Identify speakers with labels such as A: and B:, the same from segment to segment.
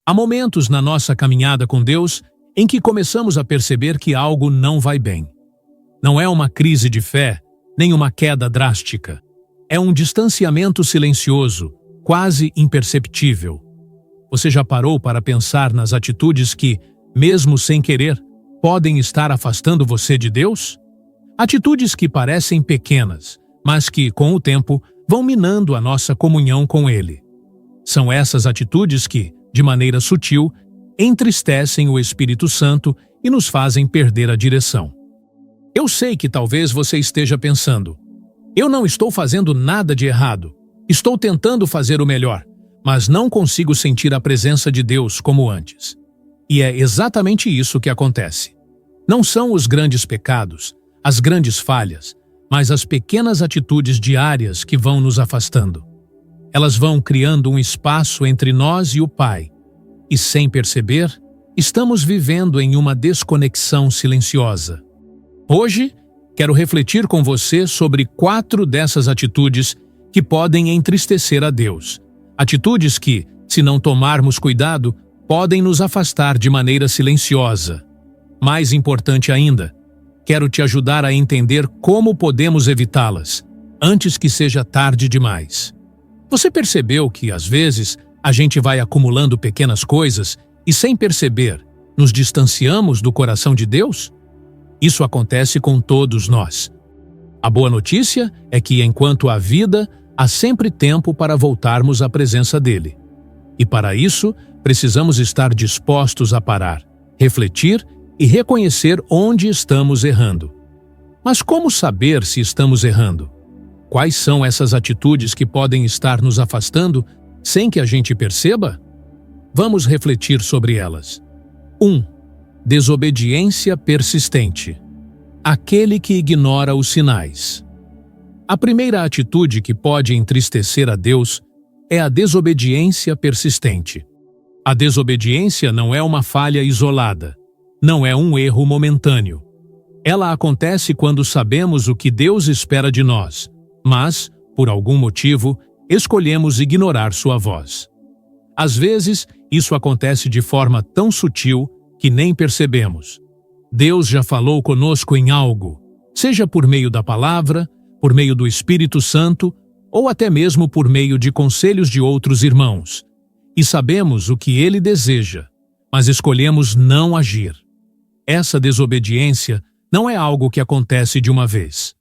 A: Há momentos na nossa caminhada com Deus em que começamos a perceber que algo não vai bem. Não é uma crise de fé, nem uma queda drástica. É um distanciamento silencioso, quase imperceptível. Você já parou para pensar nas atitudes que, mesmo sem querer, podem estar afastando você de Deus? Atitudes que parecem pequenas, mas que, com o tempo, vão minando a nossa comunhão com Ele. São essas atitudes que, de maneira sutil, entristecem o Espírito Santo e nos fazem perder a direção. Eu sei que talvez você esteja pensando: eu não estou fazendo nada de errado, estou tentando fazer o melhor, mas não consigo sentir a presença de Deus como antes. E é exatamente isso que acontece. Não são os grandes pecados, as grandes falhas, mas as pequenas atitudes diárias que vão nos afastando. Elas vão criando um espaço entre nós e o Pai, e sem perceber, estamos vivendo em uma desconexão silenciosa. Hoje, quero refletir com você sobre 4 dessas atitudes que podem entristecer a Deus. Atitudes que, se não tomarmos cuidado, podem nos afastar de maneira silenciosa. Mais importante ainda, quero te ajudar a entender como podemos evitá-las, antes que seja tarde demais. Você percebeu que, às vezes, a gente vai acumulando pequenas coisas e, sem perceber, nos distanciamos do coração de Deus? Isso acontece com todos nós. A boa notícia é que, enquanto há vida, há sempre tempo para voltarmos à presença dele. E para isso, precisamos estar dispostos a parar, refletir e reconhecer onde estamos errando. Mas como saber se estamos errando? Quais são essas atitudes que podem estar nos afastando sem que a gente perceba? Vamos refletir sobre elas. 1. Desobediência persistente. Aquele que ignora os sinais. A primeira atitude que pode entristecer a Deus é a desobediência persistente. A desobediência não é uma falha isolada, não é um erro momentâneo. Ela acontece quando sabemos o que Deus espera de nós, mas, por algum motivo, escolhemos ignorar sua voz. Às vezes, isso acontece de forma tão sutil que nem percebemos. Deus já falou conosco em algo, seja por meio da palavra, por meio do Espírito Santo, ou até mesmo por meio de conselhos de outros irmãos. E sabemos o que Ele deseja, mas escolhemos não agir. Essa desobediência não é algo que acontece de uma vez.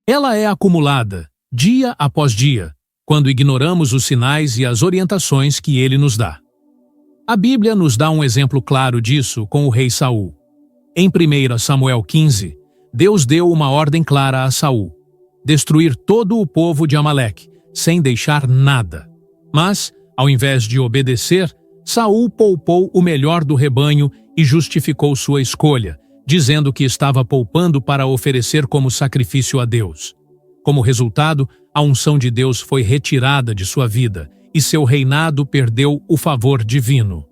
A: Ela é acumulada, dia após dia, quando ignoramos os sinais e as orientações que Ele nos dá. A Bíblia nos dá um exemplo claro disso com o rei Saul. Em 1 Samuel 15, Deus deu uma ordem clara a Saul: destruir todo o povo de Amaleque, sem deixar nada. Mas, ao invés de obedecer, Saul poupou o melhor do rebanho e justificou sua escolha, dizendo que estava poupando para oferecer como sacrifício a Deus. Como resultado, a unção de Deus foi retirada de sua vida e seu reinado perdeu o favor divino.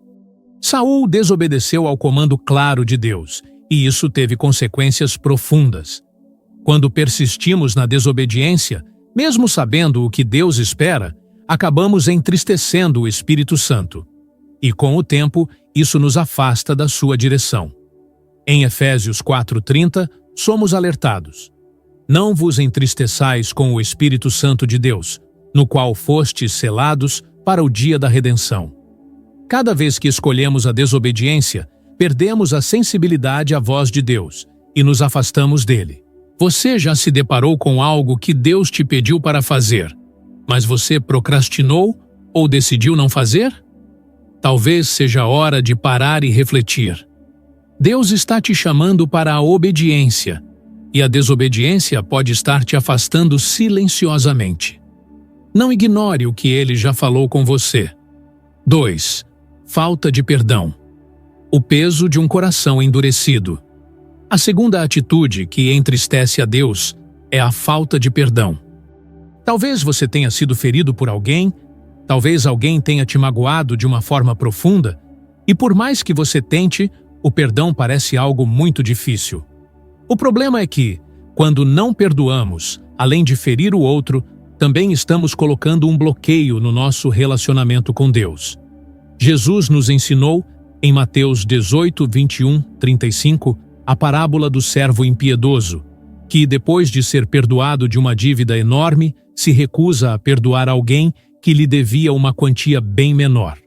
A: Saul desobedeceu ao comando claro de Deus, e isso teve consequências profundas. Quando persistimos na desobediência, mesmo sabendo o que Deus espera, acabamos entristecendo o Espírito Santo. E com o tempo, isso nos afasta da sua direção. Em Efésios 4:30, somos alertados: não vos entristeçais com o Espírito Santo de Deus, no qual fostes selados para o dia da redenção. Cada vez que escolhemos a desobediência, perdemos a sensibilidade à voz de Deus e nos afastamos dele. Você já se deparou com algo que Deus te pediu para fazer, mas você procrastinou ou decidiu não fazer? Talvez seja hora de parar e refletir. Deus está te chamando para a obediência, e a desobediência pode estar te afastando silenciosamente. Não ignore o que Ele já falou com você. 2. Falta de perdão. O peso de um coração endurecido. A segunda atitude que entristece a Deus é a falta de perdão. Talvez você tenha sido ferido por alguém, talvez alguém tenha te magoado de uma forma profunda, e por mais que você tente, o perdão parece algo muito difícil. O problema é que, quando não perdoamos, além de ferir o outro, também estamos colocando um bloqueio no nosso relacionamento com Deus. Jesus nos ensinou, em Mateus 18, 21, 35, a parábola do servo impiedoso, que, depois de ser perdoado de uma dívida enorme, se recusa a perdoar alguém que lhe devia uma quantia bem menor.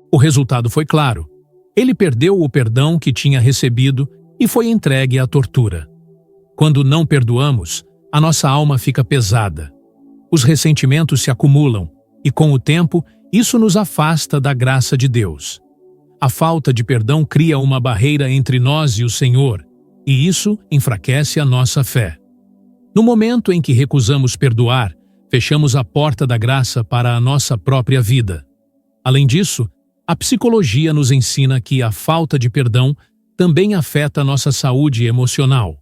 A: O resultado foi claro. Ele perdeu o perdão que tinha recebido e foi entregue à tortura. Quando não perdoamos, a nossa alma fica pesada. Os ressentimentos se acumulam e, com o tempo, isso nos afasta da graça de Deus. A falta de perdão cria uma barreira entre nós e o Senhor, e isso enfraquece a nossa fé. No momento em que recusamos perdoar, fechamos a porta da graça para a nossa própria vida. Além disso, a psicologia nos ensina que a falta de perdão também afeta a nossa saúde emocional.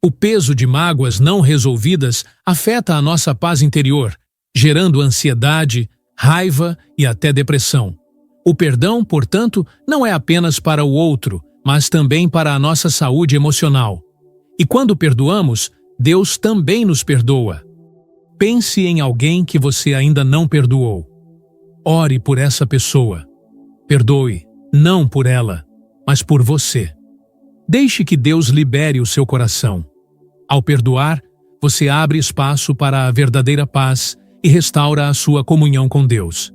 A: O peso de mágoas não resolvidas afeta a nossa paz interior, gerando ansiedade, raiva e até depressão. O perdão, portanto, não é apenas para o outro, mas também para a nossa saúde emocional. E quando perdoamos, Deus também nos perdoa. Pense em alguém que você ainda não perdoou. Ore por essa pessoa. Perdoe, não por ela, mas por você. Deixe que Deus libere o seu coração. Ao perdoar, você abre espaço para a verdadeira paz e restaura a sua comunhão com Deus.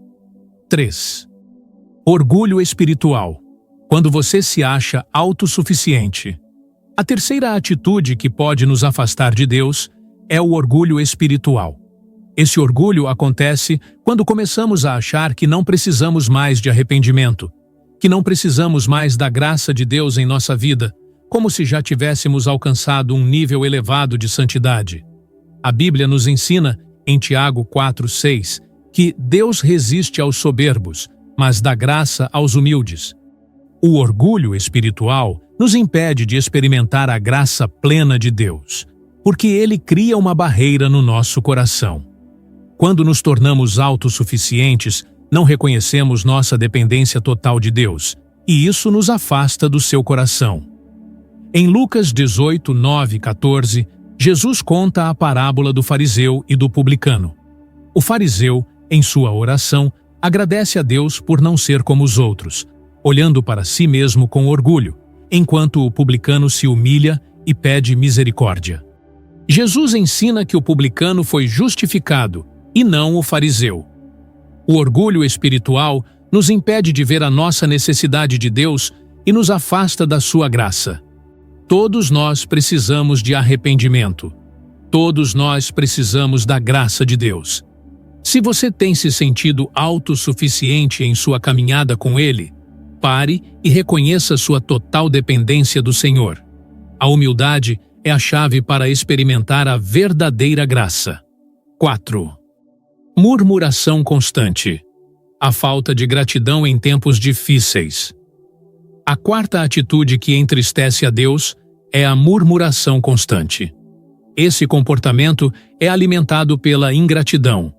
A: 3. Orgulho espiritual. Quando você se acha autossuficiente. A terceira atitude que pode nos afastar de Deus é o orgulho espiritual. Esse orgulho acontece quando começamos a achar que não precisamos mais de arrependimento, que não precisamos mais da graça de Deus em nossa vida, como se já tivéssemos alcançado um nível elevado de santidade. A Bíblia nos ensina, em Tiago 4:6, que Deus resiste aos soberbos, mas dá graça aos humildes. O orgulho espiritual nos impede de experimentar a graça plena de Deus, porque ele cria uma barreira no nosso coração. Quando nos tornamos autossuficientes, não reconhecemos nossa dependência total de Deus, e isso nos afasta do seu coração. Em Lucas 18, 9 e 14, Jesus conta a parábola do fariseu e do publicano. O fariseu, em sua oração, agradece a Deus por não ser como os outros, olhando para si mesmo com orgulho, enquanto o publicano se humilha e pede misericórdia. Jesus ensina que o publicano foi justificado e não o fariseu. O orgulho espiritual nos impede de ver a nossa necessidade de Deus e nos afasta da sua graça. Todos nós precisamos de arrependimento. Todos nós precisamos da graça de Deus. Se você tem se sentido autossuficiente em sua caminhada com Ele, pare e reconheça sua total dependência do Senhor. A humildade é a chave para experimentar a verdadeira graça. 4. Murmuração constante. A falta de gratidão em tempos difíceis. A quarta atitude que entristece a Deus é a murmuração constante. Esse comportamento é alimentado pela ingratidão.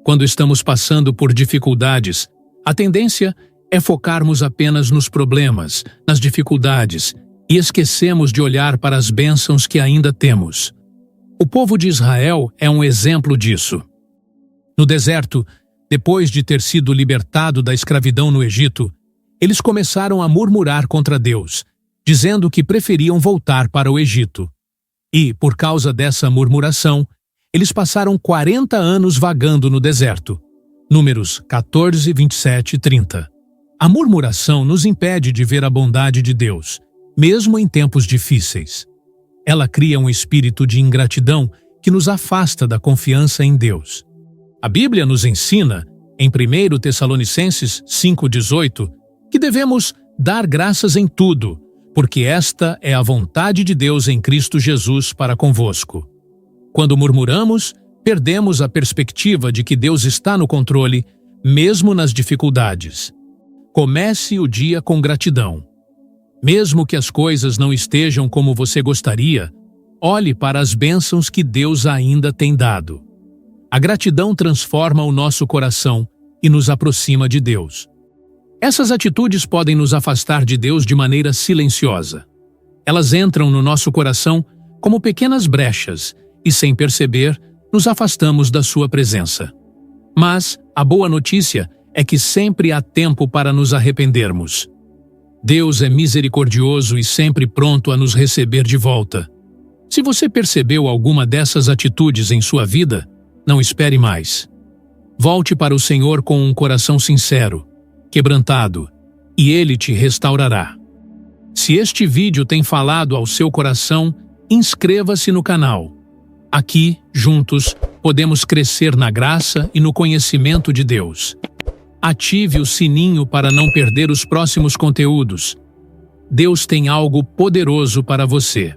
A: Quando estamos passando por dificuldades, a tendência é focarmos apenas nos problemas, nas dificuldades, e esquecemos de olhar para as bênçãos que ainda temos. O povo de Israel é um exemplo disso. No deserto, depois de ter sido libertado da escravidão no Egito, eles começaram a murmurar contra Deus, dizendo que preferiam voltar para o Egito. E, por causa dessa murmuração, eles passaram 40 anos vagando no deserto. Números 14, 27 e 30. A murmuração nos impede de ver a bondade de Deus, mesmo em tempos difíceis. Ela cria um espírito de ingratidão que nos afasta da confiança em Deus. A Bíblia nos ensina, em 1 Tessalonicenses 5,18, que devemos dar graças em tudo, porque esta é a vontade de Deus em Cristo Jesus para convosco. Quando murmuramos, perdemos a perspectiva de que Deus está no controle, mesmo nas dificuldades. Comece o dia com gratidão. Mesmo que as coisas não estejam como você gostaria, olhe para as bênçãos que Deus ainda tem dado. A gratidão transforma o nosso coração e nos aproxima de Deus. Essas atitudes podem nos afastar de Deus de maneira silenciosa. Elas entram no nosso coração como pequenas brechas e, sem perceber, nos afastamos da sua presença. Mas a boa notícia é que sempre há tempo para nos arrependermos. Deus é misericordioso e sempre pronto a nos receber de volta. Se você percebeu alguma dessas atitudes em sua vida, não espere mais. Volte para o Senhor com um coração sincero, quebrantado, e Ele te restaurará. Se este vídeo tem falado ao seu coração, inscreva-se no canal. Aqui, juntos, podemos crescer na graça e no conhecimento de Deus. Ative o sininho para não perder os próximos conteúdos. Deus tem algo poderoso para você.